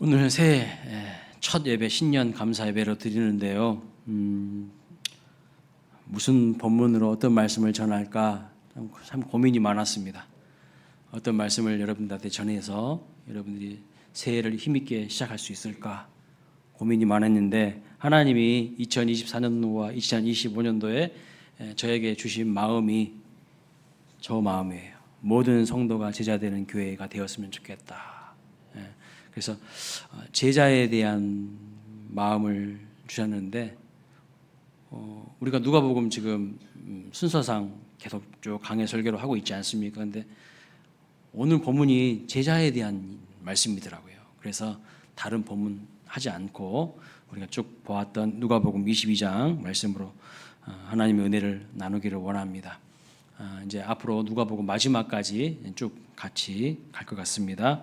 오늘 새해 첫 예배 신년 감사 예배로 드리는데요. 무슨 본문으로 어떤 말씀을 전할까 참 고민이 많았습니다. 어떤 말씀을 여러분들한테 전해서 여러분들이 새해를 힘있게 시작할 수 있을까 고민이 많았는데, 하나님이 2024년도와 2025년도에 저에게 주신 마음이 저 마음이에요. 모든 성도가 제자 되는 교회가 되었으면 좋겠다. 그래서 제자에 대한 마음을 주셨는데, 우리가 누가복음 지금 순서상 계속 쭉 강해 설교를 하고 있지 않습니까? 그런데 오늘 본문이 제자에 대한 말씀이더라고요. 그래서 다른 본문 하지 않고 우리가 쭉 보았던 누가복음 22장 말씀으로 하나님의 은혜를 나누기를 원합니다. 이제 앞으로 누가복음 마지막까지 쭉 같이 갈 것 같습니다.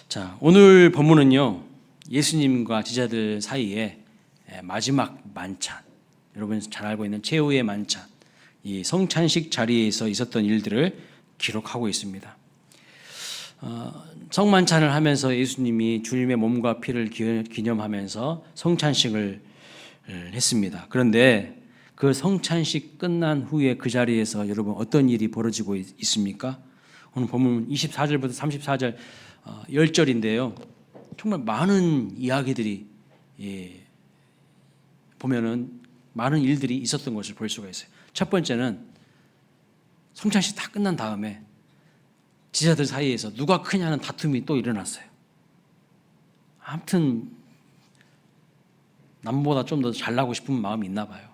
자, 오늘 본문은요, 예수님과 제자들 사이에 마지막 만찬, 여러분 잘 알고 있는 최후의 만찬, 이 성찬식 자리에서 있었던 일들을 기록하고 있습니다. 성만찬을 하면서 예수님이 주님의 몸과 피를 기념하면서 성찬식을 했습니다. 그런데 그 성찬식 끝난 후에 그 자리에서 여러분 어떤 일이 벌어지고 있습니까? 오늘 본문 24절부터 34절 10절인데요. 정말 많은 이야기들이 보면은 많은 일들이 있었던 것을 볼 수가 있어요. 첫 번째는 성찬식 다 끝난 다음에 제자들 사이에서 누가 크냐는 다툼이 또 일어났어요. 아무튼 남보다 좀 더 잘나고 싶은 마음이 있나 봐요.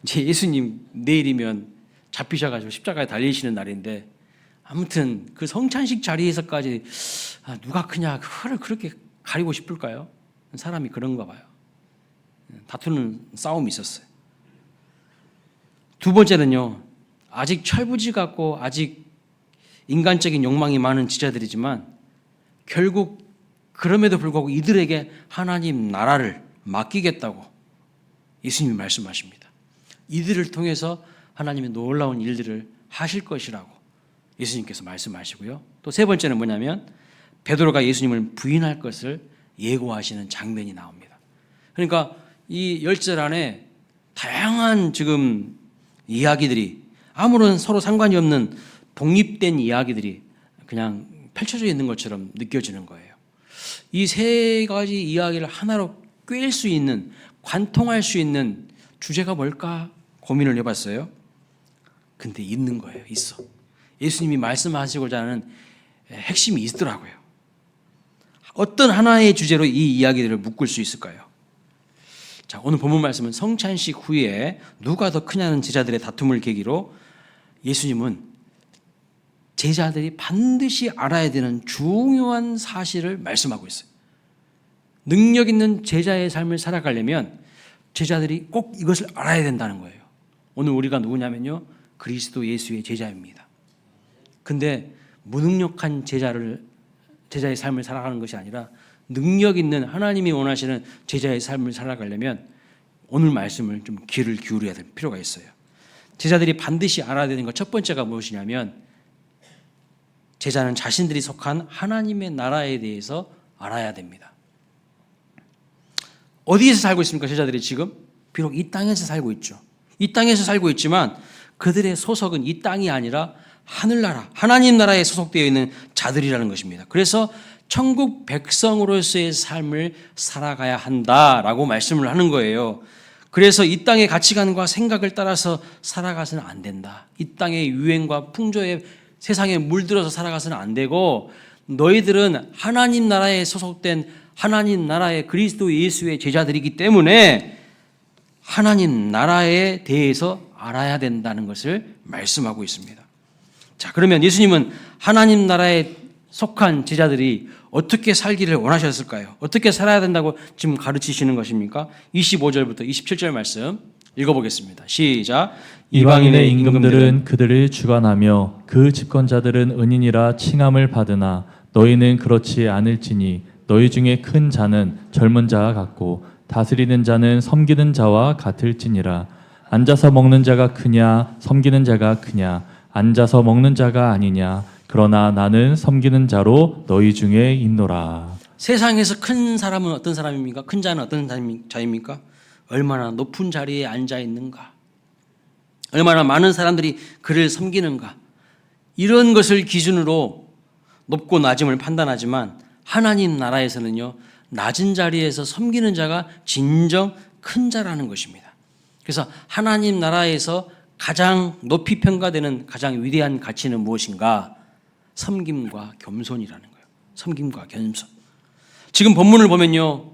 이제 예수님 내일이면 잡히셔가지고 십자가에 달리시는 날인데, 아무튼 그 성찬식 자리에서까지 누가 크냐 그거를 그렇게 가리고 싶을까요? 사람이 그런가 봐요. 다투는 싸움이 있었어요. 두 번째는요, 아직 철부지 같고 아직 인간적인 욕망이 많은 지자들이지만 결국 그럼에도 불구하고 이들에게 하나님 나라를 맡기겠다고 예수님이 말씀하십니다. 이들을 통해서 하나님의 놀라운 일들을 하실 것이라고 예수님께서 말씀하시고요. 또 세 번째는 뭐냐면 베드로가 예수님을 부인할 것을 예고하시는 장면이 나옵니다. 그러니까 이 10절 안에 다양한 지금 이야기들이, 아무런 서로 상관이 없는 독립된 이야기들이 그냥 펼쳐져 있는 것처럼 느껴지는 거예요. 이 세 가지 이야기를 하나로 꿰일 수 있는, 관통할 수 있는 주제가 뭘까 고민을 해봤어요. 근데 있는 거예요. 있어. 예수님이 말씀하시고자 하는 핵심이 있더라고요. 어떤 하나의 주제로 이 이야기들을 묶을 수 있을까요? 자, 오늘 본문 말씀은 성찬식 후에 누가 더 크냐는 제자들의 다툼을 계기로 예수님은 제자들이 반드시 알아야 되는 중요한 사실을 말씀하고 있어요. 능력 있는 제자의 삶을 살아가려면 제자들이 꼭 이것을 알아야 된다는 거예요. 오늘 우리가 누구냐면요, 그리스도 예수의 제자입니다. 근데 무능력한 제자의 삶을 살아가는 것이 아니라 능력 있는 하나님이 원하시는 제자의 삶을 살아가려면 오늘 말씀을 좀 귀를 기울여야 될 필요가 있어요. 제자들이 반드시 알아야 되는 것 첫 번째가 무엇이냐면, 제자는 자신들이 속한 하나님의 나라에 대해서 알아야 됩니다. 어디에서 살고 있습니까? 제자들이 지금 비록 이 땅에서 살고 있죠. 이 땅에서 살고 있지만 그들의 소속은 이 땅이 아니라 하늘나라, 하나님 나라에 소속되어 있는 자들이라는 것입니다. 그래서 천국 백성으로서의 삶을 살아가야 한다라고 말씀을 하는 거예요. 그래서 이 땅의 가치관과 생각을 따라서 살아가서는 안 된다. 이 땅의 유행과 풍조에 세상에 물들어서 살아가서는 안 되고, 너희들은 하나님 나라에 소속된 하나님 나라의 그리스도 예수의 제자들이기 때문에 하나님 나라에 대해서 알아야 된다는 것을 말씀하고 있습니다. 자, 그러면 예수님은 하나님 나라에 속한 제자들이 어떻게 살기를 원하셨을까요? 어떻게 살아야 된다고 지금 가르치시는 것입니까? 25절부터 27절 말씀 읽어보겠습니다. 시작. 이방인의 임금들은 그들을 주관하며 그 집권자들은 은인이라 칭함을 받으나 너희는 그렇지 않을지니 너희 중에 큰 자는 젊은 자와 같고 다스리는 자는 섬기는 자와 같을지니라. 앉아서 먹는 자가 크냐 섬기는 자가 크냐? 앉아서 먹는 자가 아니냐 그러나 나는 섬기는 자로 너희 중에 있노라. 세상에서 큰 사람은 어떤 사람입니까? 큰 자는 어떤 자입니까? 얼마나 높은 자리에 앉아 있는가? 얼마나 많은 사람들이 그를 섬기는가? 이런 것을 기준으로 높고 낮음을 판단하지만 하나님 나라에서는요, 낮은 자리에서 섬기는 자가 진정 큰 자라는 것입니다. 그래서 하나님 나라에서 가장 높이 평가되는 가장 위대한 가치는 무엇인가? 섬김과 겸손이라는 거예요. 섬김과 겸손. 지금 본문을 보면요,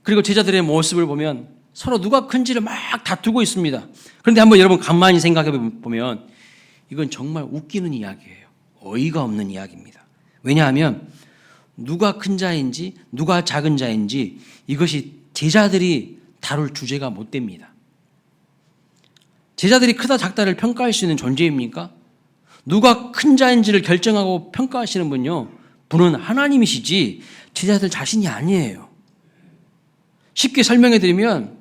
그리고 제자들의 모습을 보면 서로 누가 큰지를 막 다투고 있습니다. 그런데 한번 여러분 가만히 생각해 보면 이건 정말 웃기는 이야기예요. 어이가 없는 이야기입니다. 왜냐하면 누가 큰 자인지 누가 작은 자인지 이것이 제자들이 다룰 주제가 못 됩니다. 제자들이 크다 작다를 평가할 수 있는 존재입니까? 누가 큰 자인지를 결정하고 평가하시는 분은 하나님이시지 제자들 자신이 아니에요. 쉽게 설명해 드리면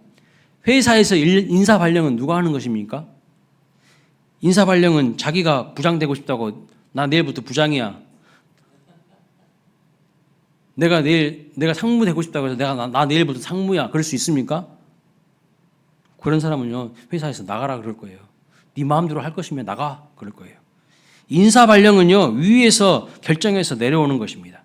회사에서 인사 발령은 누가 하는 것입니까? 인사 발령은 자기가 부장 되고 싶다고 나 내일부터 부장이야. 내가 상무 되고 싶다고 해서 나 내일부터 상무야. 그럴 수 있습니까? 그런 사람은요, 회사에서 나가라 그럴 거예요. 네 마음대로 할 것이면 나가 그럴 거예요. 인사 발령은요, 위에서 결정해서 내려오는 것입니다.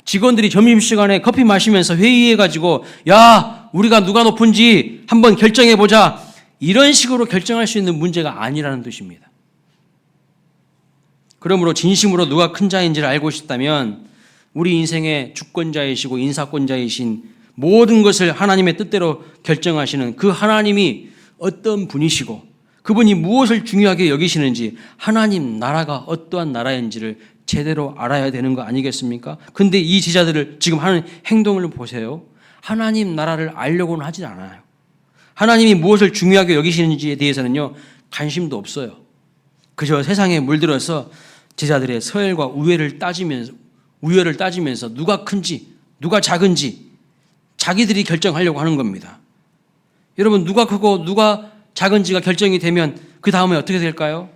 직원들이 점심시간에 커피 마시면서 회의해가지고 야, 우리가 누가 높은지 한번 결정해보자. 이런 식으로 결정할 수 있는 문제가 아니라는 뜻입니다. 그러므로 진심으로 누가 큰 자인지를 알고 싶다면 우리 인생의 주권자이시고 인사권자이신 모든 것을 하나님의 뜻대로 결정하시는 그 하나님이 어떤 분이시고 그분이 무엇을 중요하게 여기시는지 하나님 나라가 어떠한 나라인지를 제대로 알아야 되는 거 아니겠습니까? 근데 이 제자들을 지금 하는 행동을 보세요. 하나님 나라를 알려고는 하지 않아요. 하나님이 무엇을 중요하게 여기시는지에 대해서는요, 관심도 없어요. 그저 세상에 물들어서 제자들의 서열과 우열을 따지면서 누가 큰지 누가 작은지 자기들이 결정하려고 하는 겁니다. 여러분, 누가 크고 누가 작은지가 결정이 되면 그 다음에 어떻게 될까요?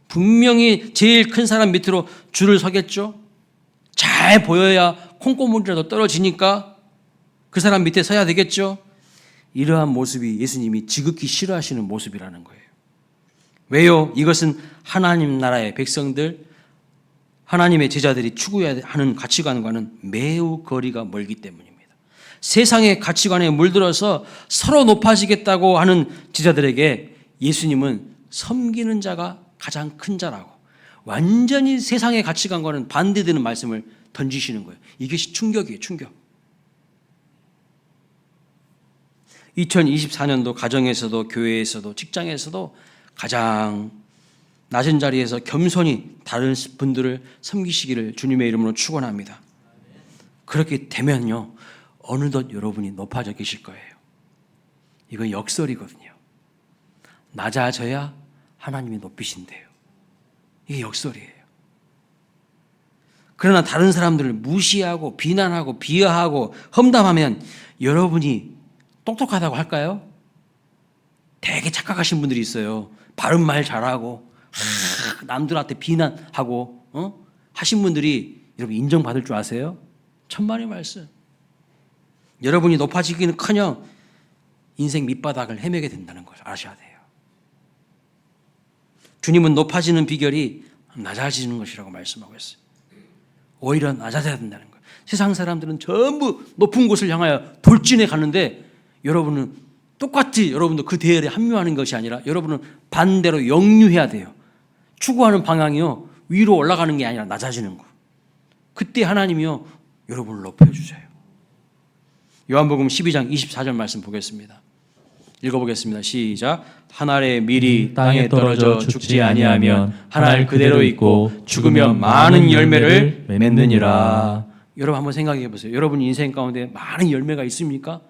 분명히 제일 큰 사람 밑으로 줄을 서겠죠. 잘 보여야 콩고물이라도 떨어지니까 그 사람 밑에 서야 되겠죠. 이러한 모습이 예수님이 지극히 싫어하시는 모습이라는 거예요. 왜요? 이것은 하나님 나라의 백성들, 하나님의 제자들이 추구해야 하는 가치관과는 매우 거리가 멀기 때문입니다. 세상의 가치관에 물들어서 서로 높아지겠다고 하는 제자들에게 예수님은 섬기는 자가 가장 큰 자라고 완전히 세상의 가치관과는 반대되는 말씀을 던지시는 거예요. 이것이 충격이에요. 충격. 2024년도 가정에서도 교회에서도 직장에서도 가장 낮은 자리에서 겸손히 다른 분들을 섬기시기를 주님의 이름으로 축원합니다. 그렇게 되면요, 어느덧 여러분이 높아져 계실 거예요. 이건 역설이거든요. 낮아져야 하나님이 높이신대요. 이게 역설이에요. 그러나 다른 사람들을 무시하고 비난하고 비하하고 험담하면 여러분이 똑똑하다고 할까요? 되게 착각하신 분들이 있어요. 바른 말 잘하고 남들한테 비난하고 하신 분들이 여러분 인정받을 줄 아세요? 천만의 말씀. 여러분이 높아지기는커녕 인생 밑바닥을 헤매게 된다는 걸 아셔야 돼요. 주님은 높아지는 비결이 낮아지는 것이라고 말씀하고 있어요. 오히려 낮아져야 된다는 거예요. 세상 사람들은 전부 높은 곳을 향하여 돌진해 가는데 여러분은 똑같이 여러분도 그 대열에 합류하는 것이 아니라 여러분은 반대로 역류해야 돼요. 추구하는 방향이요, 위로 올라가는 게 아니라 낮아지는 거. 그때 하나님이요, 여러분을 높여주세요. 요한복음 12장 24절 말씀 보겠습니다. 읽어보겠습니다. 시작. 한 알의 밀이 땅에 떨어져 죽지 아니하면 한 알 그대로 있고 죽으면 많은 열매를 맺느니라. 여러분 한번 생각해 보세요. 여러분 인생 가운데 많은 열매가 있습니까?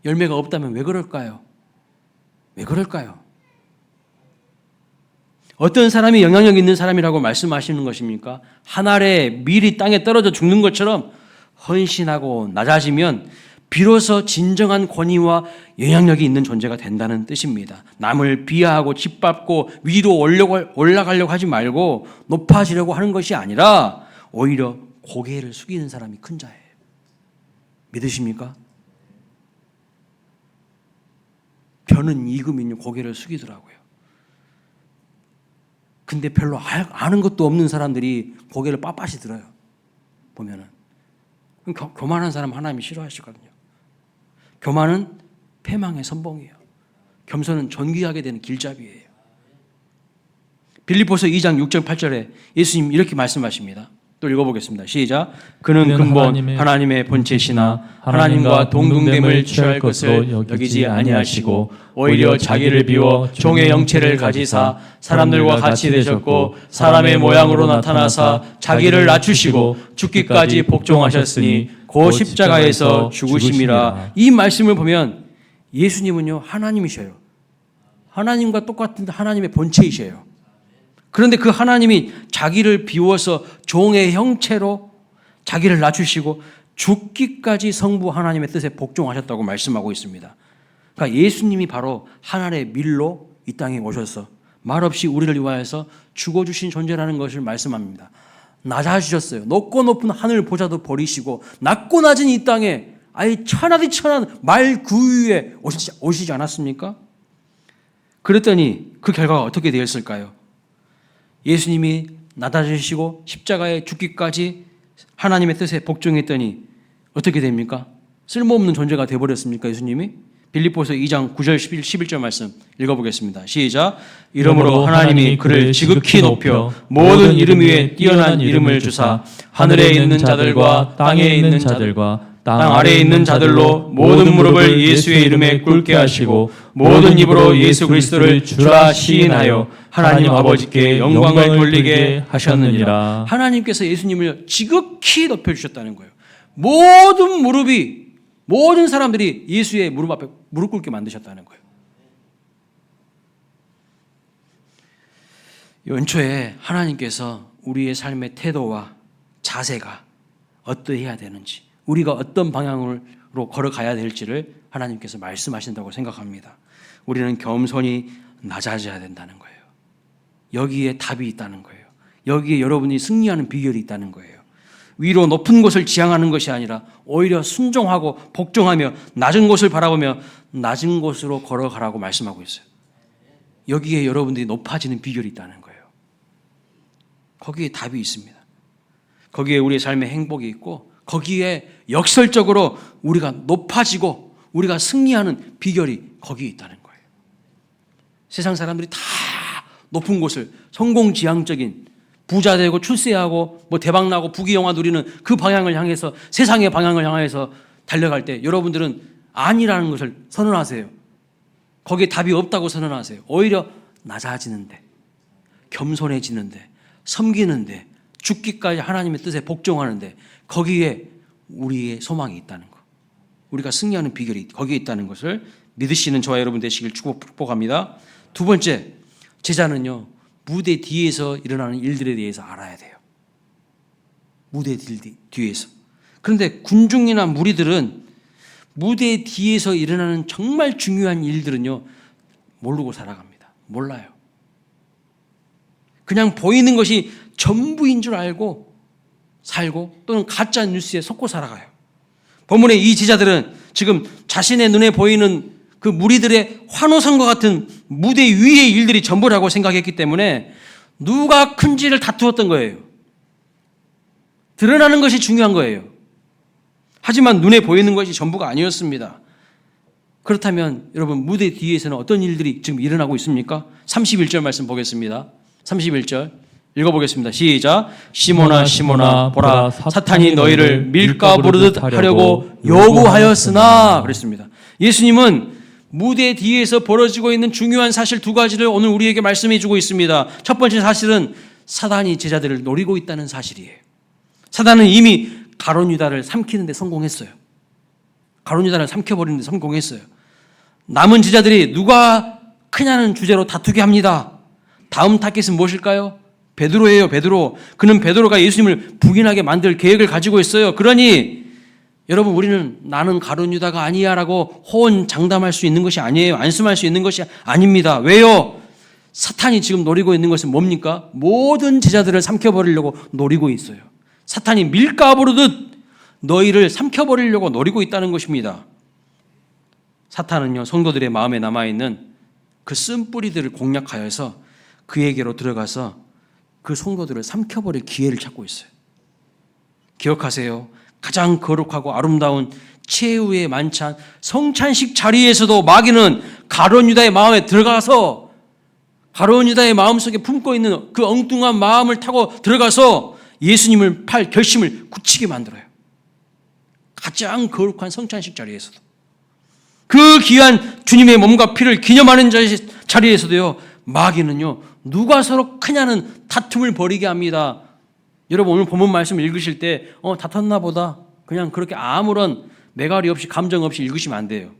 열매가 없다면 왜 그럴까요? 왜 그럴까요? 어떤 사람이 영향력 있는 사람이라고 말씀하시는 것입니까? 한 알의 밀이 땅에 떨어져 죽는 것처럼 헌신하고 낮아지면 비로소 진정한 권위와 영향력이 있는 존재가 된다는 뜻입니다. 남을 비하하고 짓밟고 위로 올라가려고 하지 말고 높아지려고 하는 것이 아니라 오히려 고개를 숙이는 사람이 큰 자예요. 믿으십니까? 벼는 익으면요 고개를 숙이더라고요. 근데 별로 아는 것도 없는 사람들이 고개를 빳빳이 들어요. 보면은 교만한 사람 하나님이 싫어하시거든요. 교만은 패망의 선봉이에요. 겸손은 존귀하게 되는 길잡이예요. 빌립보서 2장 6절 8절에 예수님 이렇게 말씀하십니다. 또 읽어보겠습니다. 시작. 그는 근본 하나님의 본체시나 하나님과 동등됨을 취할 것을 여기지 아니하시고 오히려 자기를 비워 종의 형체를 가지사 사람들과 같이 되셨고 사람의 모양으로 나타나사 자기를 낮추시고 죽기까지 복종하셨으니 고 십자가에서 죽으심이라. 이 말씀을 보면 예수님은요 하나님이셔요. 하나님과 똑같은 하나님의 본체이셔요. 그런데 그 하나님이 자기를 비워서 종의 형체로 자기를 낮추시고 죽기까지 성부 하나님의 뜻에 복종하셨다고 말씀하고 있습니다. 그러니까 예수님이 바로 하늘의 밀로 이 땅에 오셔서 말없이 우리를 위하여서 죽어주신 존재라는 것을 말씀합니다. 낮아지셨어요. 높고 높은 하늘 보좌도 버리시고 낮고 낮은 이 땅에 아예 천하디 천한 말 그 위에 오시지 않았습니까? 그랬더니 그 결과가 어떻게 되었을까요? 예수님이 낮아지시고 십자가에 죽기까지 하나님의 뜻에 복종했더니 어떻게 됩니까? 쓸모없는 존재가 되어버렸습니까? 예수님이? 빌립보서 2장 9절 11절 말씀 읽어보겠습니다. 시작. 이러므로 하나님이 그를 지극히 높여 모든 이름 위에 뛰어난 이름을 주사 하늘에 있는 자들과 땅에 있는 자들과 땅 아래에 있는 자들로 모든 무릎을 예수의 이름에 꿇게 하시고 모든 입으로 예수 그리스도를 주라 시인하여 하나님 아버지께 영광을 돌리게 하셨느니라. 하나님께서 예수님을 지극히 높여주셨다는 거예요. 모든 무릎이 모든 사람들이 예수의 무릎 앞에 무릎 꿇게 만드셨다는 거예요. 연초에 하나님께서 우리의 삶의 태도와 자세가 어떠해야 되는지 우리가 어떤 방향으로 걸어가야 될지를 하나님께서 말씀하신다고 생각합니다. 우리는 겸손히 낮아져야 된다는 거예요. 여기에 답이 있다는 거예요. 여기에 여러분이 승리하는 비결이 있다는 거예요. 위로 높은 곳을 지향하는 것이 아니라 오히려 순종하고 복종하며 낮은 곳을 바라보며 낮은 곳으로 걸어가라고 말씀하고 있어요. 여기에 여러분들이 높아지는 비결이 있다는 거예요. 거기에 답이 있습니다. 거기에 우리의 삶의 행복이 있고 거기에 역설적으로 우리가 높아지고 우리가 승리하는 비결이 거기에 있다는 거예요. 세상 사람들이 다 높은 곳을 성공지향적인 부자 되고 출세하고 뭐 대박나고 부귀영화 누리는 그 방향을 향해서 세상의 방향을 향해서 달려갈 때 여러분들은 아니라는 것을 선언하세요. 거기에 답이 없다고 선언하세요. 오히려 낮아지는데 겸손해지는데 섬기는데 죽기까지 하나님의 뜻에 복종하는데 거기에 우리의 소망이 있다는 것, 우리가 승리하는 비결이 거기에 있다는 것을 믿으시는 저와 여러분 되시길 축복합니다. 두 번째, 제자는요 무대 뒤에서 일어나는 일들에 대해서 알아야 돼요. 무대 뒤에서. 그런데 군중이나 무리들은 무대 뒤에서 일어나는 정말 중요한 일들은요 모르고 살아갑니다. 몰라요. 그냥 보이는 것이 전부인 줄 알고 살고 또는 가짜 뉴스에 속고 살아가요. 본문의 이 제자들은 지금 자신의 눈에 보이는 그 무리들의 환호성과 같은 무대 위의 일들이 전부라고 생각했기 때문에 누가 큰지를 다투었던 거예요. 드러나는 것이 중요한 거예요. 하지만 눈에 보이는 것이 전부가 아니었습니다. 그렇다면 여러분 무대 뒤에서는 어떤 일들이 지금 일어나고 있습니까? 31절 말씀 보겠습니다. 31절 읽어보겠습니다. 시작. 시몬아 시몬아 보라 사탄이 너희를 밀가 부르듯 하려고 요구하였으나 그랬습니다. 예수님은 무대 뒤에서 벌어지고 있는 중요한 사실 두 가지를 오늘 우리에게 말씀해 주고 있습니다. 첫 번째 사실은 사단이 제자들을 노리고 있다는 사실이에요. 사단은 이미 가룟 유다를 삼키는 데 성공했어요. 가룟 유다를 삼켜버리는 데 성공했어요. 남은 제자들이 누가 크냐는 주제로 다투게 합니다. 다음 타겟은 무엇일까요? 베드로예요. 베드로. 그는 베드로가 예수님을 부인하게 만들 계획을 가지고 있어요. 그러니 여러분, 우리는 나는 가룟 유다가 아니야라고 호언장담할 수 있는 것이 아니에요. 안심할 수 있는 것이 아닙니다. 왜요? 사탄이 지금 노리고 있는 것은 뭡니까? 모든 제자들을 삼켜버리려고 노리고 있어요. 사탄이 밀가부르듯 너희를 삼켜버리려고 노리고 있다는 것입니다. 사탄은요, 성도들의 마음에 남아있는 그 쓴뿌리들을 공략하여서 그에게로 들어가서 그 성도들을 삼켜버릴 기회를 찾고 있어요. 기억하세요. 가장 거룩하고 아름다운 최후의 만찬 성찬식 자리에서도 마귀는 가룟 유다의 마음에 들어가서 가룟 유다의 마음속에 품고 있는 그 엉뚱한 마음을 타고 들어가서 예수님을 팔 결심을 굳히게 만들어요. 가장 거룩한 성찬식 자리에서도, 그 귀한 주님의 몸과 피를 기념하는 자리에서도요, 마귀는요, 누가 서로 크냐는 다툼을 벌이게 합니다. 여러분, 오늘 본문 말씀 읽으실 때 다퉜나 보다, 그냥 그렇게 아무런 매갈이 없이 감정 없이 읽으시면 안 돼요.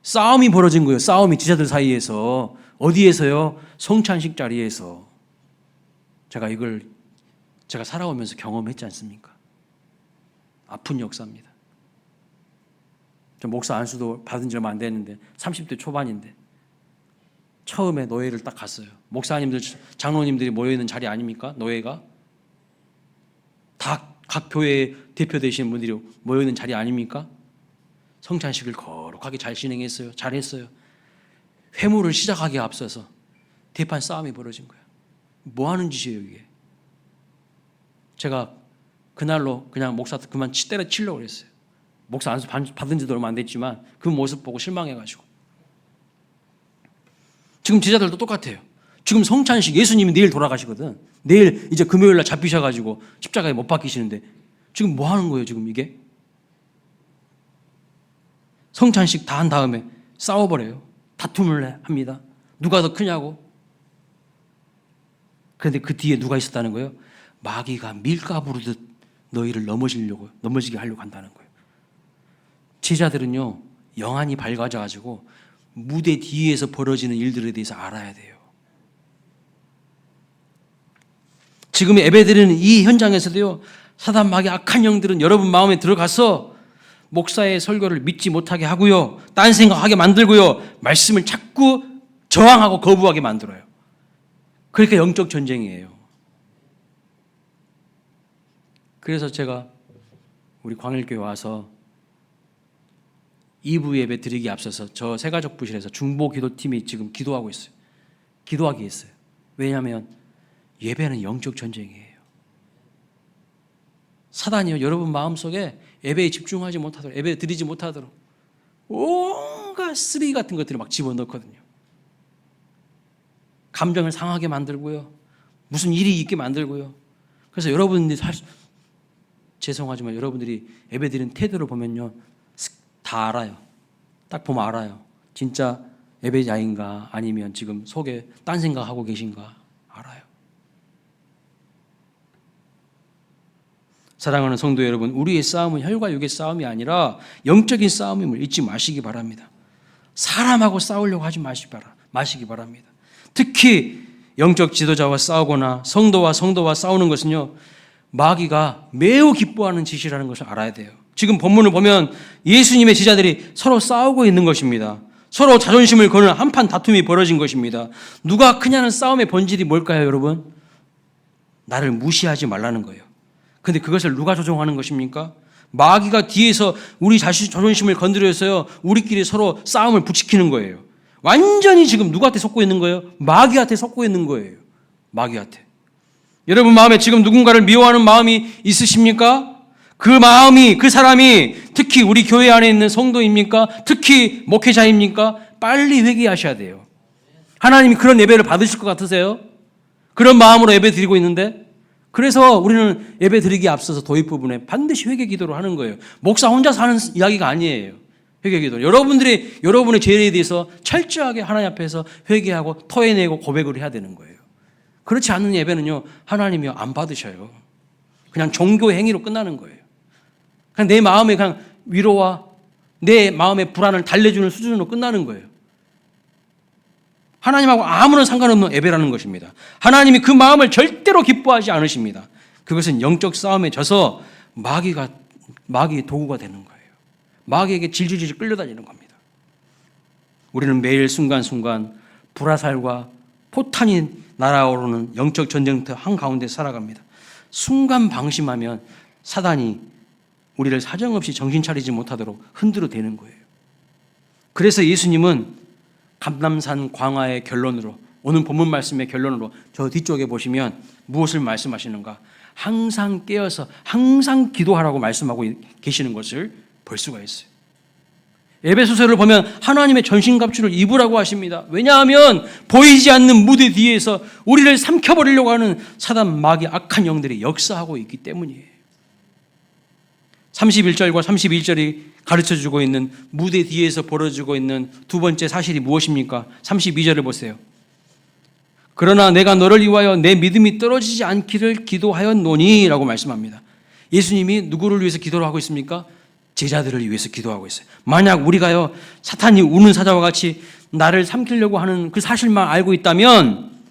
싸움이 벌어진 거예요. 싸움이 제자들 사이에서. 어디에서요? 성찬식 자리에서. 제가 살아오면서 경험했지 않습니까? 아픈 역사입니다. 저 목사 안수도 받은 지 얼마 안 됐는데 30대 초반인데 처음에 노예를 딱 갔어요. 목사님들, 장로님들이 모여있는 자리 아닙니까? 노예가 다 각 교회의 대표 되시는 분들이 모여있는 자리 아닙니까? 성찬식을 거룩하게 잘 진행했어요. 잘했어요. 회무를 시작하기에 앞서서 대판 싸움이 벌어진 거예요. 뭐 하는 짓이에요 이게? 제가 그날로 그냥 목사 그만 때려치려고 그랬어요. 목사 안수 받은 지도 얼마 안 됐지만 그 모습 보고 실망해가지고. 지금 제자들도 똑같아요. 지금 성찬식, 예수님이 내일 돌아가시거든. 내일 이제 금요일날 잡히셔가지고 십자가에 못 박히시는데 지금 뭐 하는 거예요 지금 이게? 성찬식 다 한 다음에 싸워버려요. 다툼을 합니다. 누가 더 크냐고. 그런데 그 뒤에 누가 있었다는 거예요? 마귀가 밀가부르듯 너희를 넘어지게 하려고 한다는 거예요. 제자들은요, 영안이 밝아져가지고 무대 뒤에서 벌어지는 일들에 대해서 알아야 돼요. 지금 예배드리는 이 현장에서도요, 사단 마귀 악한 영들은 여러분 마음에 들어가서 목사의 설교를 믿지 못하게 하고요, 딴 생각하게 만들고요, 말씀을 자꾸 저항하고 거부하게 만들어요. 그러니까 영적 전쟁이에요. 그래서 제가 우리 광일교회 와서 2부 예배 드리기 앞서서 저 새가족 부실에서 중보 기도팀이 지금 기도하고 있어요. 기도하기 했어요. 왜냐하면 예배는 영적 전쟁이에요. 사단이요, 여러분 마음속에 예배에 집중하지 못하도록, 예배 드리지 못하도록 온갖 쓰레기 같은 것들을 막 집어넣거든요. 감정을 상하게 만들고요, 무슨 일이 있게 만들고요. 그래서 여러분들이 죄송하지만 여러분들이 예배 드리는 태도를 보면요, 다 알아요. 딱 보면 알아요. 진짜 예배자인가 아니면 지금 속에 딴 생각하고 계신가 알아요. 사랑하는 성도 여러분, 우리의 싸움은 혈과 육의 싸움이 아니라 영적인 싸움임을 잊지 마시기 바랍니다. 사람하고 싸우려고 하지 마시기 바랍니다. 특히 영적 지도자와 싸우거나 성도와 싸우는 것은요, 마귀가 매우 기뻐하는 짓이라는 것을 알아야 돼요. 지금 본문을 보면 예수님의 제자들이 서로 싸우고 있는 것입니다. 서로 자존심을 거는 한판 다툼이 벌어진 것입니다. 누가 크냐는 싸움의 본질이 뭘까요, 여러분? 나를 무시하지 말라는 거예요. 근데 그것을 누가 조종하는 것입니까? 마귀가 뒤에서 우리 자존심을 건드려서요, 우리끼리 서로 싸움을 부추기는 거예요. 완전히 지금 누구한테 속고 있는 거예요? 마귀한테 속고 있는 거예요. 마귀한테. 여러분 마음에 지금 누군가를 미워하는 마음이 있으십니까? 그 마음이, 그 사람이 특히 우리 교회 안에 있는 성도입니까? 특히 목회자입니까? 빨리 회개하셔야 돼요. 하나님이 그런 예배를 받으실 것 같으세요? 그런 마음으로 예배 드리고 있는데? 그래서 우리는 예배 드리기에 앞서서 도입 부분에 반드시 회개 기도를 하는 거예요. 목사 혼자서 하는 이야기가 아니에요. 회개 기도. 여러분들이 여러분의 죄에 대해서 철저하게 하나님 앞에서 회개하고 토해내고 고백을 해야 되는 거예요. 그렇지 않는 예배는요, 하나님이 안 받으셔요. 그냥 종교 행위로 끝나는 거예요. 그냥 내 마음의 그냥 위로와 내 마음의 불안을 달래주는 수준으로 끝나는 거예요. 하나님하고 아무런 상관없는 예배라는 것입니다. 하나님이 그 마음을 절대로 기뻐하지 않으십니다. 그것은 영적 싸움에 져서 마귀가 마귀의 도구가 되는 거예요. 마귀에게 질질질 끌려다니는 겁니다. 우리는 매일 순간순간 불화살과 포탄이 날아오르는 영적 전쟁터 한가운데 살아갑니다. 순간 방심하면 사단이 우리를 사정없이 정신 차리지 못하도록 흔들어 대는 거예요. 그래서 예수님은 감람산 광화의 결론으로, 오늘 본문 말씀의 결론으로 저 뒤쪽에 보시면 무엇을 말씀하시는가? 항상 깨어서 항상 기도하라고 말씀하고 계시는 것을 볼 수가 있어요. 에베소서를 보면 하나님의 전신갑주를 입으라고 하십니다. 왜냐하면 보이지 않는 무대 뒤에서 우리를 삼켜버리려고 하는 사단 마귀 악한 영들이 역사하고 있기 때문이에요. 31절과 31절이 가르쳐주고 있는 무대 뒤에서 벌어지고 있는 두 번째 사실이 무엇입니까? 32절을 보세요. 그러나 내가 너를 위하여 내 믿음이 떨어지지 않기를 기도하였노니 라고 말씀합니다. 예수님이 누구를 위해서 기도를 하고 있습니까? 제자들을 위해서 기도하고 있어요. 만약 우리가요, 사탄이 우는 사자와 같이 나를 삼키려고 하는 그 사실만 알고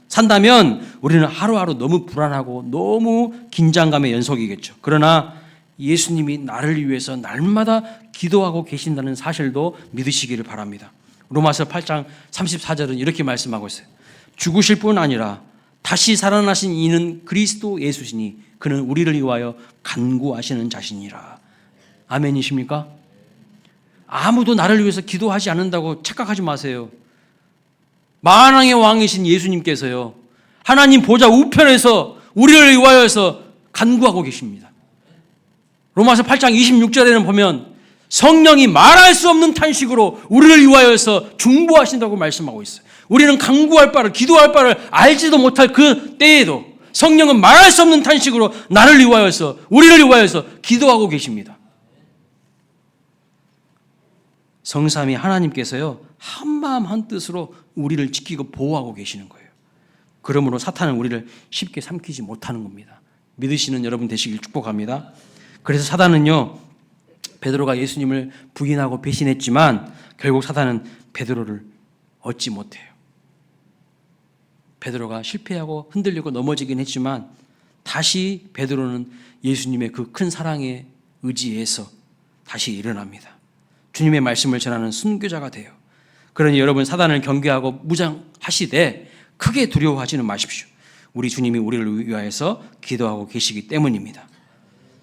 산다면 우리는 하루하루 너무 불안하고 너무 긴장감의 연속이겠죠. 그러나 예수님이 나를 위해서 날마다 기도하고 계신다는 사실도 믿으시기를 바랍니다. 로마서 8장 34절은 이렇게 말씀하고 있어요. 죽으실 뿐 아니라 다시 살아나신 이는 그리스도 예수시니 그는 우리를 위하여 간구하시는 자신이라. 아멘이십니까? 아무도 나를 위해서 기도하지 않는다고 착각하지 마세요. 만왕의 왕이신 예수님께서요, 하나님 보좌 우편에서 우리를 위하여서 간구하고 계십니다. 로마서 8장 26절에는 보면 성령이 말할 수 없는 탄식으로 우리를 위하여서 중보하신다고 말씀하고 있어요. 우리는 간구할 바를, 기도할 바를 알지도 못할 그 때에도 성령은 말할 수 없는 탄식으로 나를 위하여서, 우리를 위하여서 기도하고 계십니다. 성삼위 하나님께서요, 한마음 한뜻으로 우리를 지키고 보호하고 계시는 거예요. 그러므로 사탄은 우리를 쉽게 삼키지 못하는 겁니다. 믿으시는 여러분 되시길 축복합니다. 그래서 사단은요, 베드로가 예수님을 부인하고 배신했지만 결국 사단은 베드로를 얻지 못해요. 베드로가 실패하고 흔들리고 넘어지긴 했지만 다시 베드로는 예수님의 그 큰 사랑에 의지해서 다시 일어납니다. 주님의 말씀을 전하는 순교자가 돼요. 그러니 여러분, 사단을 경계하고 무장하시되 크게 두려워하지는 마십시오. 우리 주님이 우리를 위하여서 기도하고 계시기 때문입니다.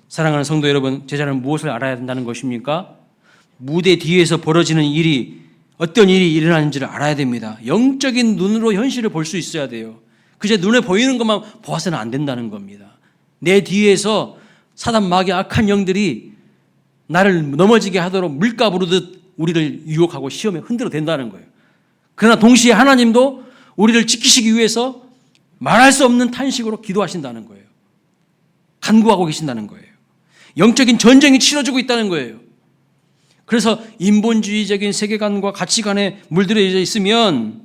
사랑하는 성도 여러분, 제자는 무엇을 알아야 된다는 것입니까? 무대 뒤에서 벌어지는 일이, 어떤 일이 일어나는지를 알아야 됩니다. 영적인 눈으로 현실을 볼 수 있어야 돼요. 그저 눈에 보이는 것만 보아서는 안 된다는 겁니다. 내 뒤에서 사단 마귀 악한 영들이 나를 넘어지게 하도록 물가 부르듯 우리를 유혹하고 시험에 흔들어 댄다는 거예요. 그러나 동시에 하나님도 우리를 지키시기 위해서 말할 수 없는 탄식으로 기도하신다는 거예요. 간구하고 계신다는 거예요. 영적인 전쟁이 치러지고 있다는 거예요. 그래서 인본주의적인 세계관과 가치관에 물들여져 있으면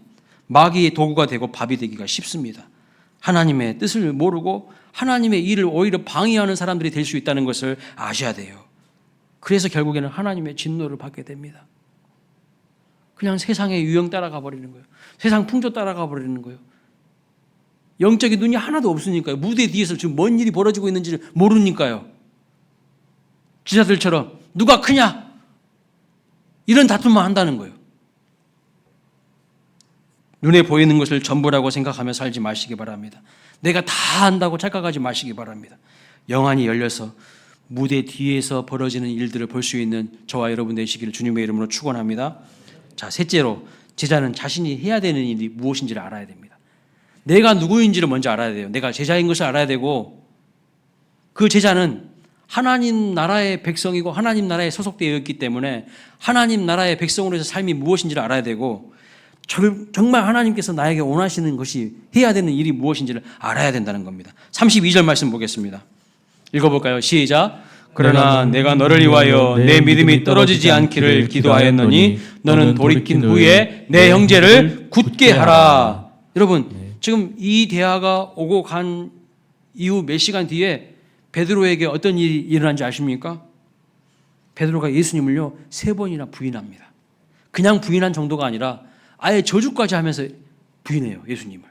마귀의 도구가 되고 밥이 되기가 쉽습니다. 하나님의 뜻을 모르고 하나님의 일을 오히려 방해하는 사람들이 될 수 있다는 것을 아셔야 돼요. 그래서 결국에는 하나님의 진노를 받게 됩니다. 그냥 세상의 유형 따라가 버리는 거예요. 세상 풍조 따라가 버리는 거예요. 영적인 눈이 하나도 없으니까요. 무대 뒤에서 지금 뭔 일이 벌어지고 있는지를 모르니까요. 기자들처럼 누가 크냐? 이런 다툼만 한다는 거예요. 눈에 보이는 것을 전부라고 생각하며 살지 마시기 바랍니다. 내가 다 안다고 착각하지 마시기 바랍니다. 영안이 열려서 무대 뒤에서 벌어지는 일들을 볼 수 있는 저와 여러분 되시기를 주님의 이름으로 축원합니다. 자, 셋째로 제자는 자신이 해야 되는 일이 무엇인지를 알아야 됩니다. 내가 누구인지를 먼저 알아야 돼요. 내가 제자인 것을 알아야 되고, 그 제자는 하나님 나라의 백성이고 하나님 나라에 소속되어 있기 때문에 하나님 나라의 백성으로서 삶이 무엇인지를 알아야 되고, 정말 하나님께서 나에게 원하시는 것이, 해야 되는 일이 무엇인지를 알아야 된다는 겁니다. 32절 말씀 보겠습니다. 읽어볼까요? 시작. 그러나 내가 너를 위하여 내 믿음이 떨어지지 않기를 기도하였노니 너는 돌이킨 후에 내 형제를 굳게 하라. 여러분, 지금 이 대화가 오고 간 이후 몇 시간 뒤에 베드로에게 어떤 일이 일어난지 아십니까? 베드로가 예수님을요 3번이나 부인합니다. 그냥 부인한 정도가 아니라 아예 저주까지 하면서 부인해요, 예수님을.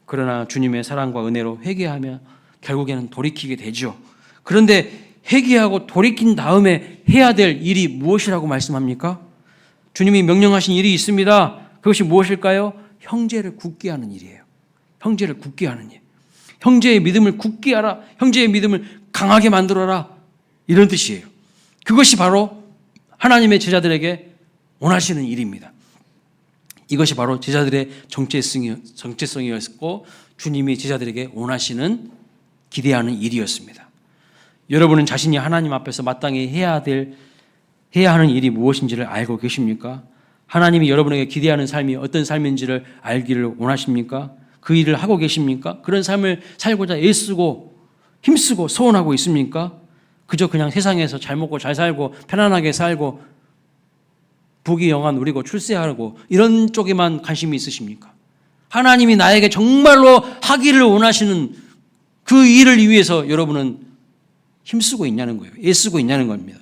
그러나 주님의 사랑과 은혜로 회개하며 결국에는 돌이키게 되죠. 그런데 회개하고 돌이킨 다음에 해야 될 일이 무엇이라고 말씀합니까? 주님이 명령하신 일이 있습니다. 그것이 무엇일까요? 형제를 굳게 하는 일이에요. 형제를 굳게 하는 일. 형제의 믿음을 굳게 하라. 형제의 믿음을 강하게 만들어라. 이런 뜻이에요. 그것이 바로 하나님의 제자들에게 원하시는 일입니다. 이것이 바로 제자들의 정체성이었고 주님이 제자들에게 원하시는 기대하는 일이었습니다. 여러분은 자신이 하나님 앞에서 마땅히 해야 하는 일이 무엇인지를 알고 계십니까? 하나님이 여러분에게 기대하는 삶이 어떤 삶인지를 알기를 원하십니까? 그 일을 하고 계십니까? 그런 삶을 살고자 애쓰고 힘쓰고 소원하고 있습니까? 그저 그냥 세상에서 잘 먹고 잘 살고 편안하게 살고 부귀영화 누리고 출세하고 이런 쪽에만 관심이 있으십니까? 하나님이 나에게 정말로 하기를 원하시는 그 일을 위해서 여러분은 힘쓰고 있냐는 거예요. 애쓰고 있냐는 겁니다.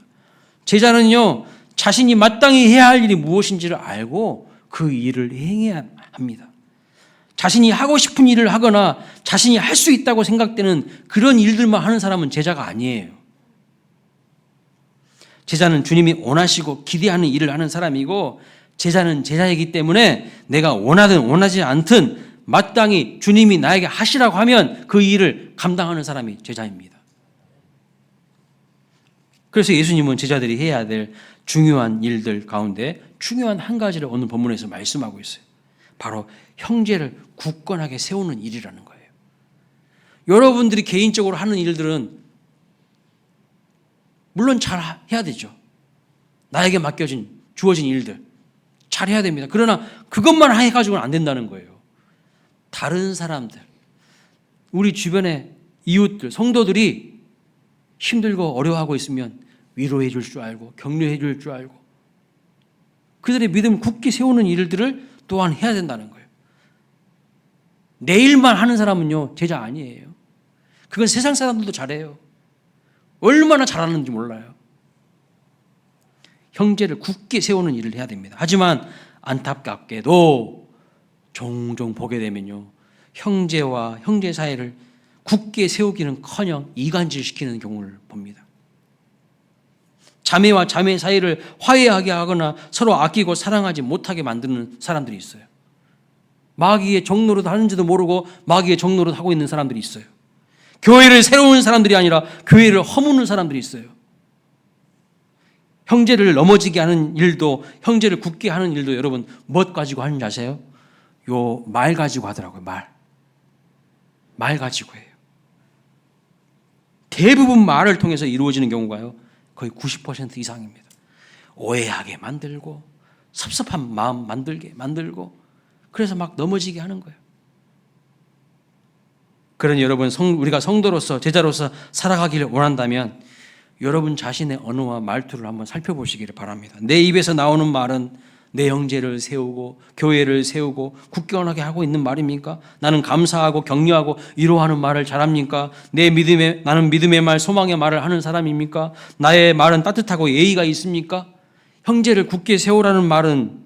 제자는요, 자신이 마땅히 해야 할 일이 무엇인지를 알고 그 일을 행해야 합니다. 자신이 하고 싶은 일을 하거나 자신이 할 수 있다고 생각되는 그런 일들만 하는 사람은 제자가 아니에요. 제자는 주님이 원하시고 기대하는 일을 하는 사람이고, 제자는 제자이기 때문에 내가 원하든 원하지 않든 마땅히 주님이 나에게 하시라고 하면 그 일을 감당하는 사람이 제자입니다. 그래서 예수님은 제자들이 해야 될 중요한 일들 가운데 중요한 한 가지를 오늘 본문에서 말씀하고 있어요. 바로 형제를 굳건하게 세우는 일이라는 거예요. 여러분들이 개인적으로 하는 일들은 물론 잘 해야 되죠. 나에게 주어진 일들 잘 해야 됩니다. 그러나 그것만 해가지고는 안 된다는 거예요. 다른 사람들, 우리 주변의 이웃들, 성도들이 힘들고 어려워하고 있으면 위로해 줄 줄 알고 격려해 줄 줄 알고 그들의 믿음을 굳게 세우는 일들을 또한 해야 된다는 거예요. 내 일만 하는 사람은요, 제자 아니에요. 그건 세상 사람들도 잘해요. 얼마나 잘하는지 몰라요. 형제를 굳게 세우는 일을 해야 됩니다. 하지만 안타깝게도 종종 보게 되면요, 형제와 형제 사이를 굳게 세우기는커녕 이간질시키는 경우를 봅니다. 자매와 자매 사이를 화해하게 하거나 서로 아끼고 사랑하지 못하게 만드는 사람들이 있어요. 마귀의 종노릇 하는지도 모르고 마귀의 종노릇 하고 있는 사람들이 있어요. 교회를 세우는 사람들이 아니라 교회를 허무는 사람들이 있어요. 형제를 넘어지게 하는 일도, 형제를 굳게 하는 일도 여러분 뭐 가지고 하는지 아세요? 요 말 가지고 하더라고요. 말 가지고 해요. 대부분 말을 통해서 이루어지는 경우가요, 거의 90% 이상입니다. 오해하게 만들고 섭섭한 마음 만들고 그래서 막 넘어지게 하는 거예요. 그러니 여러분, 우리가 성도로서 제자로서 살아가기를 원한다면 여러분 자신의 언어와 말투를 한번 살펴보시기를 바랍니다. 내 입에서 나오는 말은 내 형제를 세우고 교회를 세우고 굳건하게 하고 있는 말입니까? 나는 감사하고 격려하고 위로하는 말을 잘합니까? 나는 믿음의 말, 소망의 말을 하는 사람입니까? 나의 말은 따뜻하고 예의가 있습니까? 형제를 굳게 세우라는 말은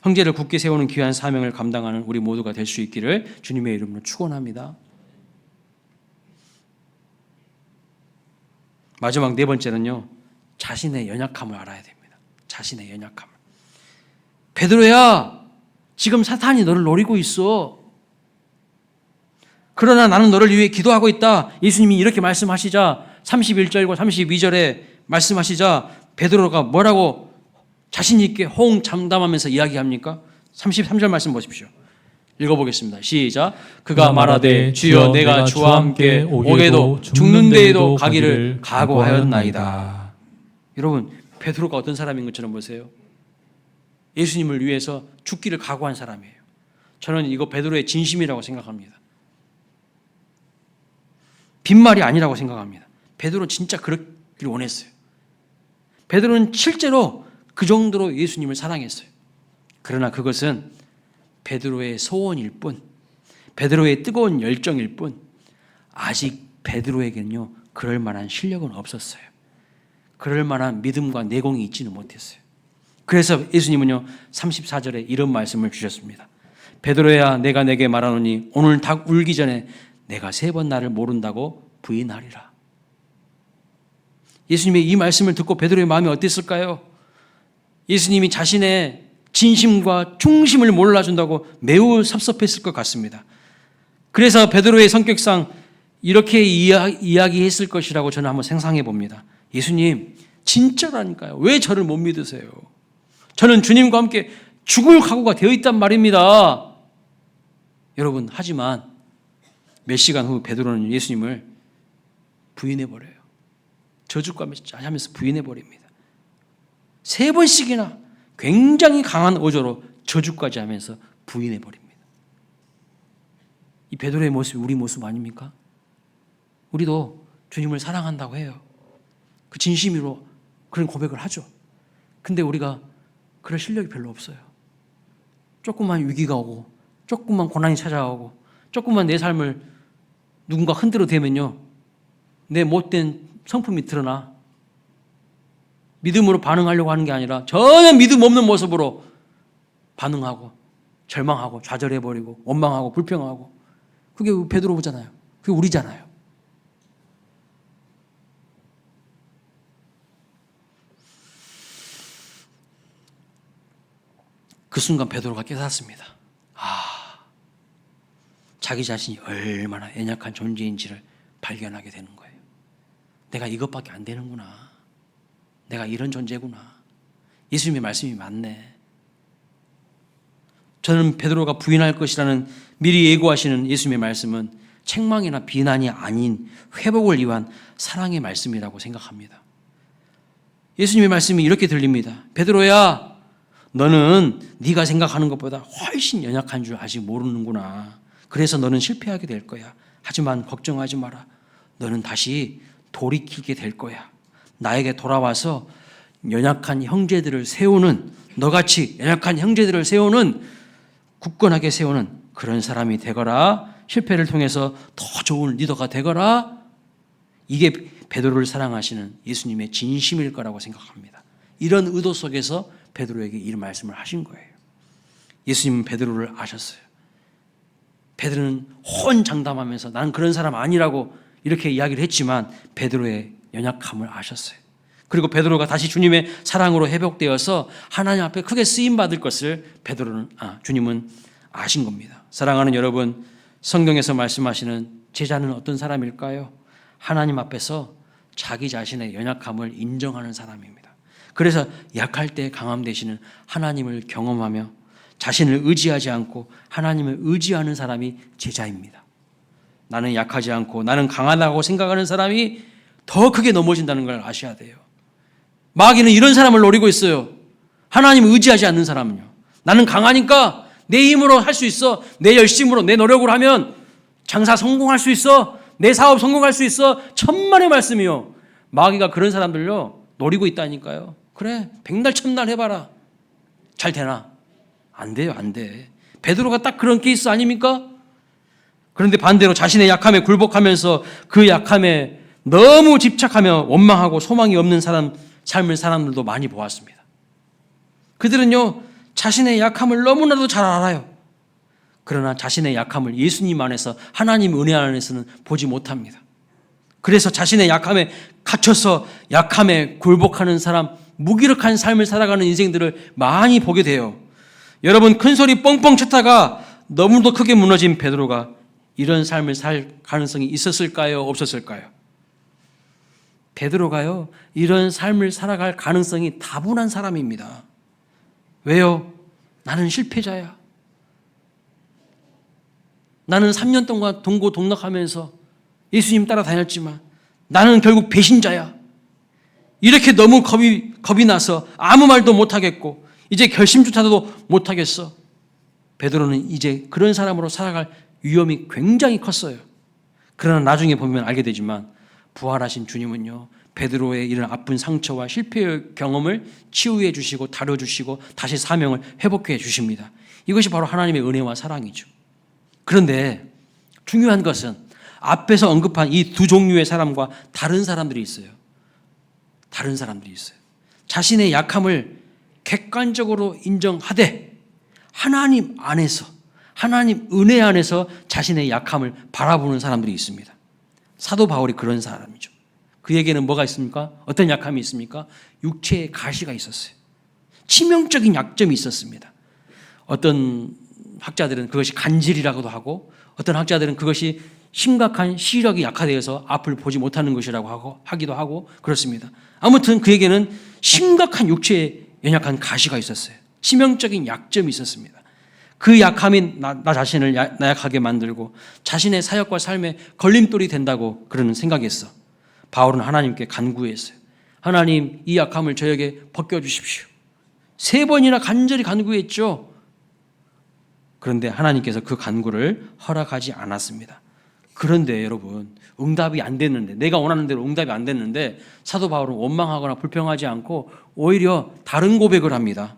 형제를 굳게 세우는 귀한 사명을 감당하는 우리 모두가 될 수 있기를 주님의 이름으로 축원합니다. 마지막 네 번째는요, 자신의 연약함을 알아야 됩니다. 자신의 연약함을. 베드로야, 지금 사탄이 너를 노리고 있어. 그러나 나는 너를 위해 기도하고 있다. 예수님이 이렇게 말씀하시자, 31절과 32절에 말씀하시자 베드로가 뭐라고 자신 있게 호응장담하면서 이야기합니까? 33절 말씀 보십시오. 읽어보겠습니다. 시작. 그가 말하되 주여 내가 주와 함께 오게도 죽는 데에도 가기를 각오하였나이다. 여러분, 베드로가 어떤 사람인 것처럼 보세요. 예수님을 위해서 죽기를 각오한 사람이에요. 저는 이거 베드로의 진심이라고 생각합니다. 빈말이 아니라고 생각합니다. 베드로는 진짜 그러기를 원했어요. 베드로는 실제로 그 정도로 예수님을 사랑했어요. 그러나 그것은 베드로의 소원일 뿐, 베드로의 뜨거운 열정일 뿐, 아직 베드로에게는요, 그럴 만한 실력은 없었어요. 그럴 만한 믿음과 내공이 있지는 못했어요. 그래서 예수님은요, 34절에 이런 말씀을 주셨습니다. 베드로야, 내가 내게 말하노니 오늘 닭 울기 전에 내가 3번 나를 모른다고 부인하리라. 예수님의 이 말씀을 듣고 베드로의 마음이 어땠을까요? 예수님이 자신의 진심과 충심을 몰라준다고 매우 섭섭했을 것 같습니다. 그래서 베드로의 성격상 이렇게 이야기했을 것이라고 저는 한번 상상해 봅니다. 예수님, 진짜라니까요. 왜 저를 못 믿으세요? 저는 주님과 함께 죽을 각오가 되어 있단 말입니다. 여러분, 하지만 몇 시간 후 베드로는 예수님을 부인해버려요. 저주까지 하면서 부인해버립니다. 3번씩이나 굉장히 강한 어조로 저주까지 하면서 부인해버립니다. 이 베드로의 모습이 우리 모습 아닙니까? 우리도 주님을 사랑한다고 해요. 그 진심으로 그런 고백을 하죠. 근데 우리가 그럴 실력이 별로 없어요. 조금만 위기가 오고, 조금만 고난이 찾아오고, 조금만 내 삶을 누군가 흔들어대면요, 내 못된 성품이 드러나. 믿음으로 반응하려고 하는 게 아니라 전혀 믿음 없는 모습으로 반응하고 절망하고 좌절해버리고 원망하고 불평하고, 그게 베드로잖아요. 그게 우리잖아요. 그 순간 베드로가 깨닫습니다. 자기 자신이 얼마나 연약한 존재인지를 발견하게 되는 거예요. 내가 이것밖에 안 되는구나. 내가 이런 존재구나. 예수님의 말씀이 맞네. 저는 베드로가 부인할 것이라는 미리 예고하시는 예수님의 말씀은 책망이나 비난이 아닌 회복을 위한 사랑의 말씀이라고 생각합니다. 예수님의 말씀이 이렇게 들립니다. 베드로야, 너는 네가 생각하는 것보다 훨씬 연약한 줄 아직 모르는구나. 그래서 너는 실패하게 될 거야. 하지만 걱정하지 마라. 너는 다시 돌이키게 될 거야. 나에게 돌아와서 연약한 형제들을 세우는, 너같이 연약한 형제들을 세우는, 굳건하게 세우는 그런 사람이 되거라. 실패를 통해서 더 좋은 리더가 되거라. 이게 베드로를 사랑하시는 예수님의 진심일 거라고 생각합니다. 이런 의도 속에서 베드로에게 이런 말씀을 하신 거예요. 예수님은 베드로를 아셨어요. 베드로는 혼장담하면서 나는 그런 사람 아니라고 이렇게 이야기를 했지만 베드로의 연약함을 아셨어요. 그리고 베드로가 다시 주님의 사랑으로 회복되어서 하나님 앞에 크게 쓰임받을 것을 주님은 아신 겁니다. 사랑하는 여러분, 성경에서 말씀하시는 제자는 어떤 사람일까요? 하나님 앞에서 자기 자신의 연약함을 인정하는 사람입니다. 그래서 약할 때 강함 되시는 하나님을 경험하며 자신을 의지하지 않고 하나님을 의지하는 사람이 제자입니다. 나는 약하지 않고 나는 강하다고 생각하는 사람이 더 크게 넘어진다는 걸 아셔야 돼요. 마귀는 이런 사람을 노리고 있어요. 하나님을 의지하지 않는 사람은요. 나는 강하니까 내 힘으로 할 수 있어. 내 열심으로, 내 노력으로 하면 장사 성공할 수 있어. 내 사업 성공할 수 있어. 천만의 말씀이요. 마귀가 그런 사람들요 노리고 있다니까요. 그래, 백날 천날 해봐라. 잘 되나? 안 돼요, 안 돼. 베드로가 딱 그런 케이스 아닙니까? 그런데 반대로 자신의 약함에 굴복하면서 그 약함에 너무 집착하며 원망하고 소망이 없는 삶을 사람들도 많이 보았습니다. 그들은요, 자신의 약함을 너무나도 잘 알아요. 그러나 자신의 약함을 예수님 안에서, 하나님 은혜 안에서는 보지 못합니다. 그래서 자신의 약함에 갇혀서 약함에 굴복하는 사람, 무기력한 삶을 살아가는 인생들을 많이 보게 돼요. 여러분, 큰 소리 뻥뻥 쳤다가 너무도 크게 무너진 베드로가 이런 삶을 살 가능성이 있었을까요? 없었을까요? 베드로가요, 이런 삶을 살아갈 가능성이 다분한 사람입니다. 왜요? 나는 실패자야. 나는 3년 동안 동고동락하면서 예수님 따라다녔지만 나는 결국 배신자야. 이렇게 너무 겁이 나서 아무 말도 못하겠고 이제 결심조차도 못하겠어. 베드로는 이제 그런 사람으로 살아갈 위험이 굉장히 컸어요. 그러나 나중에 보면 알게 되지만 부활하신 주님은요, 베드로의 이런 아픈 상처와 실패의 경험을 치유해 주시고 다뤄주시고 다시 사명을 회복해 주십니다. 이것이 바로 하나님의 은혜와 사랑이죠. 그런데 중요한 것은 앞에서 언급한 이 두 종류의 사람과 다른 사람들이 있어요. 다른 사람들이 있어요. 자신의 약함을 객관적으로 인정하되 하나님 안에서, 하나님 은혜 안에서 자신의 약함을 바라보는 사람들이 있습니다. 사도 바울이 그런 사람이죠. 그에게는 뭐가 있습니까? 어떤 약함이 있습니까? 육체의 가시가 있었어요. 치명적인 약점이 있었습니다. 어떤 학자들은 그것이 간질이라고도 하고, 어떤 학자들은 그것이 심각한 시력이 약화되어서 앞을 보지 못하는 것이라고 하기도 하고 그렇습니다. 아무튼 그에게는 심각한 육체에 연약한 가시가 있었어요. 치명적인 약점이 있었습니다. 그 약함이 나 자신을 나약하게 만들고 자신의 사역과 삶에 걸림돌이 된다고 그러는 생각했어. 바울은 하나님께 간구했어요. 하나님, 이 약함을 저에게 벗겨주십시오. 3번이나 간절히 간구했죠. 그런데 하나님께서 그 간구를 허락하지 않았습니다. 그런데 여러분, 응답이 안 됐는데, 내가 원하는 대로 응답이 안 됐는데 사도 바울은 원망하거나 불평하지 않고 오히려 다른 고백을 합니다.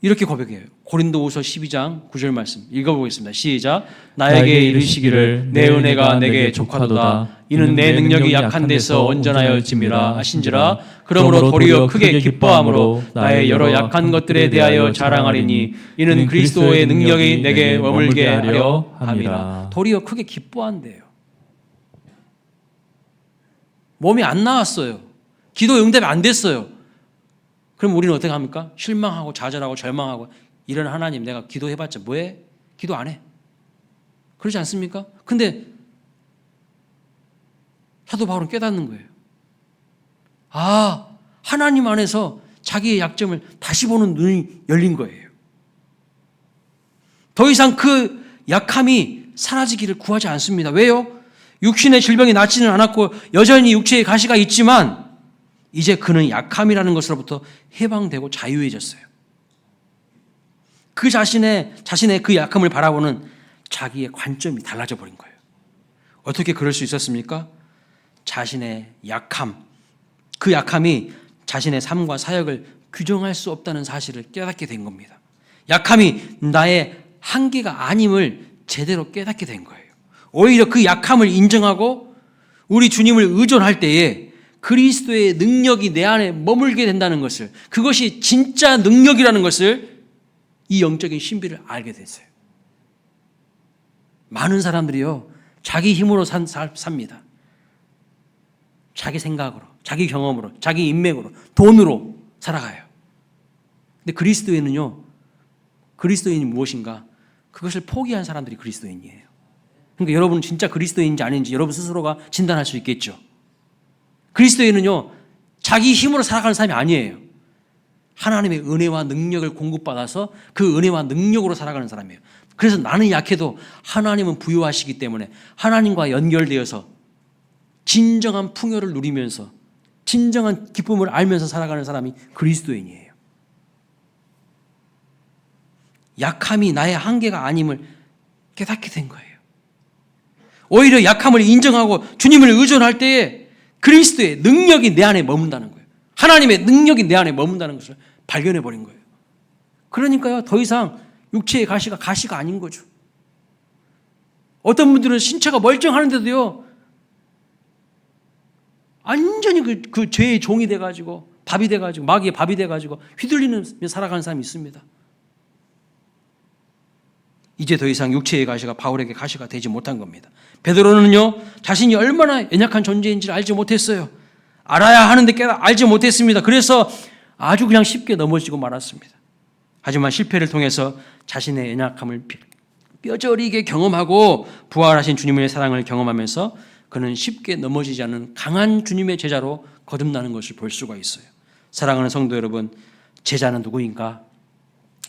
이렇게 고백해요. 고린도후서 12장 9절 말씀 읽어보겠습니다. 시작. 나에게 이르시기를 내 은혜가 내게 족하도다. 이는 내 능력이 약한 데서 온전하여 짐이라 하신지라. 그러므로 도리어 크게 기뻐함으로 나의 여러 약한 것들에 대하여 자랑하리니 이는 그리스도의 능력이 내게 머물게 하려 함이라. 도리어 크게 기뻐한대요. 몸이 안 나왔어요. 기도 응답이 안 됐어요. 그럼 우리는 어떻게 합니까? 실망하고 좌절하고 절망하고, 이런 하나님 내가 기도해봤자 뭐해? 기도 안 해. 그러지 않습니까? 근데 사도 바울은 깨닫는 거예요. 아, 하나님 안에서 자기의 약점을 다시 보는 눈이 열린 거예요. 더 이상 그 약함이 사라지기를 구하지 않습니다. 왜요? 육신의 질병이 낫지는 않았고 여전히 육체의 가시가 있지만 이제 그는 약함이라는 것으로부터 해방되고 자유해졌어요. 그 자신의 그 약함을 바라보는 자기의 관점이 달라져 버린 거예요. 어떻게 그럴 수 있었습니까? 자신의 약함, 그 약함이 자신의 삶과 사역을 규정할 수 없다는 사실을 깨닫게 된 겁니다. 약함이 나의 한계가 아님을 제대로 깨닫게 된 거예요. 오히려 그 약함을 인정하고 우리 주님을 의존할 때에 그리스도의 능력이 내 안에 머물게 된다는 것을, 그것이 진짜 능력이라는 것을, 이 영적인 신비를 알게 됐어요. 많은 사람들이요, 자기 힘으로 삽니다. 자기 생각으로, 자기 경험으로, 자기 인맥으로, 돈으로 살아가요. 근데 그리스도인은요, 그리스도인이 무엇인가? 그것을 포기한 사람들이 그리스도인이에요. 그러니까 여러분은 진짜 그리스도인인지 아닌지 여러분 스스로가 진단할 수 있겠죠. 그리스도인은요, 자기 힘으로 살아가는 사람이 아니에요. 하나님의 은혜와 능력을 공급받아서 그 은혜와 능력으로 살아가는 사람이에요. 그래서 나는 약해도 하나님은 부유하시기 때문에 하나님과 연결되어서 진정한 풍요를 누리면서 진정한 기쁨을 알면서 살아가는 사람이 그리스도인이에요. 약함이 나의 한계가 아님을 깨닫게 된 거예요. 오히려 약함을 인정하고 주님을 의존할 때에 그리스도의 능력이 내 안에 머문다는 거예요. 하나님의 능력이 내 안에 머문다는 것을 발견해 버린 거예요. 그러니까요, 더 이상 육체의 가시가 아닌 거죠. 어떤 분들은 신체가 멀쩡하는데도요, 완전히 그 죄의 종이 돼가지고, 밥이 돼가지고, 마귀의 밥이 돼가지고 휘둘리는 살아가는 사람이 있습니다. 이제 더 이상 육체의 가시가 바울에게 가시가 되지 못한 겁니다. 베드로는요, 자신이 얼마나 연약한 존재인지를 알지 못했어요. 알아야 하는데 알지 못했습니다. 그래서 아주 그냥 쉽게 넘어지고 말았습니다. 하지만 실패를 통해서 자신의 연약함을 뼈저리게 경험하고 부활하신 주님의 사랑을 경험하면서 그는 쉽게 넘어지지 않는 강한 주님의 제자로 거듭나는 것을 볼 수가 있어요. 사랑하는 성도 여러분, 제자는 누구인가?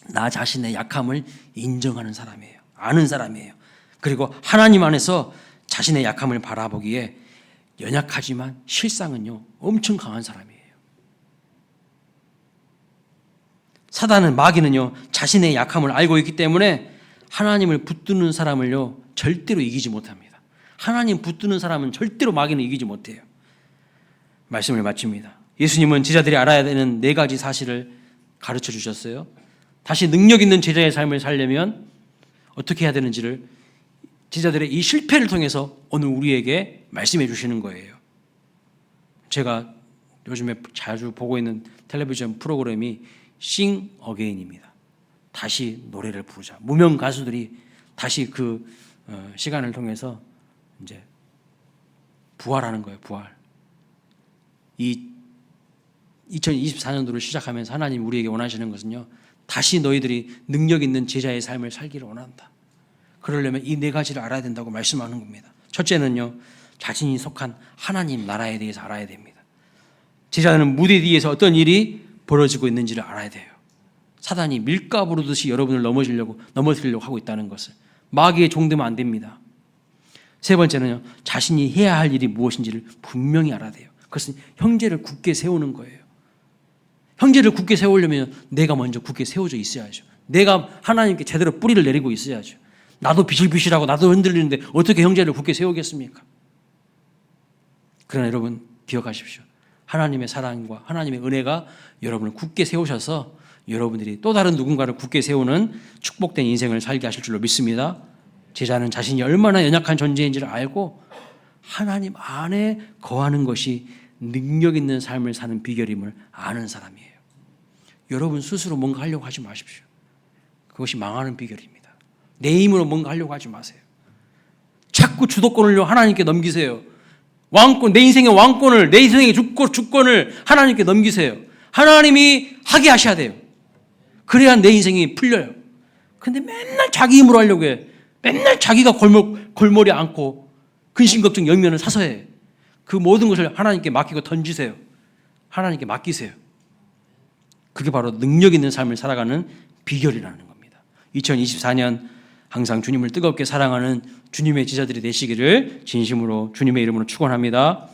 나 자신의 약함을 인정하는 사람이에요. 아는 사람이에요. 그리고 하나님 안에서 자신의 약함을 바라보기에 연약하지만 실상은요, 엄청 강한 사람이에요. 사단은, 마귀는요, 자신의 약함을 알고 있기 때문에 하나님을 붙드는 사람을요, 절대로 이기지 못합니다. 하나님 붙드는 사람은 절대로 마귀는 이기지 못해요. 말씀을 마칩니다. 예수님은 제자들이 알아야 되는 4가지 사실을 가르쳐 주셨어요. 다시 능력 있는 제자의 삶을 살려면 어떻게 해야 되는지를 제자들의 이 실패를 통해서 오늘 우리에게 말씀해 주시는 거예요. 제가 요즘에 자주 보고 있는 텔레비전 프로그램이 Sing Again입니다. 다시 노래를 부르자. 무명 가수들이 다시 그 시간을 통해서 이제 부활하는 거예요. 부활. 이 2024년도를 시작하면서 하나님 우리에게 원하시는 것은요, 다시 너희들이 능력 있는 제자의 삶을 살기를 원한다. 그러려면 이 네 가지를 알아야 된다고 말씀하는 겁니다. 첫째는요, 자신이 속한 하나님 나라에 대해서 알아야 됩니다. 제자는 무대 뒤에서 어떤 일이 벌어지고 있는지를 알아야 돼요. 사단이 밀가 부르듯이 여러분을 넘어뜨리려고 하고 있다는 것을, 마귀의 종되면 안 됩니다. 세 번째는요, 자신이 해야 할 일이 무엇인지를 분명히 알아야 돼요. 그것은 형제를 굳게 세우는 거예요. 형제를 굳게 세우려면 내가 먼저 굳게 세워져 있어야죠. 내가 하나님께 제대로 뿌리를 내리고 있어야죠. 나도 비실비실하고 나도 흔들리는데 어떻게 형제를 굳게 세우겠습니까? 그러나 여러분 기억하십시오. 하나님의 사랑과 하나님의 은혜가 여러분을 굳게 세우셔서 여러분들이 또 다른 누군가를 굳게 세우는 축복된 인생을 살게 하실 줄로 믿습니다. 제자는 자신이 얼마나 연약한 존재인지를 알고 하나님 안에 거하는 것이 능력 있는 삶을 사는 비결임을 아는 사람이에요. 여러분 스스로 뭔가 하려고 하지 마십시오. 그것이 망하는 비결입니다. 내 힘으로 뭔가 하려고 하지 마세요. 자꾸 주도권을 하나님께 넘기세요. 왕권, 내 인생의 왕권을, 내 인생의 주권을 하나님께 넘기세요. 하나님이 하게 하셔야 돼요. 그래야 내 인생이 풀려요. 근데 맨날 자기 힘으로 하려고 해. 맨날 자기가 골머리 앓고 근심걱정 영면을 사서 해. 그 모든 것을 하나님께 맡기고 던지세요. 하나님께 맡기세요. 그게 바로 능력 있는 삶을 살아가는 비결이라는 겁니다. 2024년 항상 주님을 뜨겁게 사랑하는 주님의 제자들이 되시기를 진심으로 주님의 이름으로 축원합니다.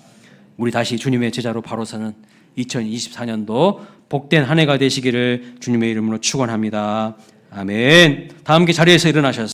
우리 다시 주님의 제자로 바로 서는 2024년도 복된 한 해가 되시기를 주님의 이름으로 축원합니다. 아멘. 다 함께 자리에서 일어나셔서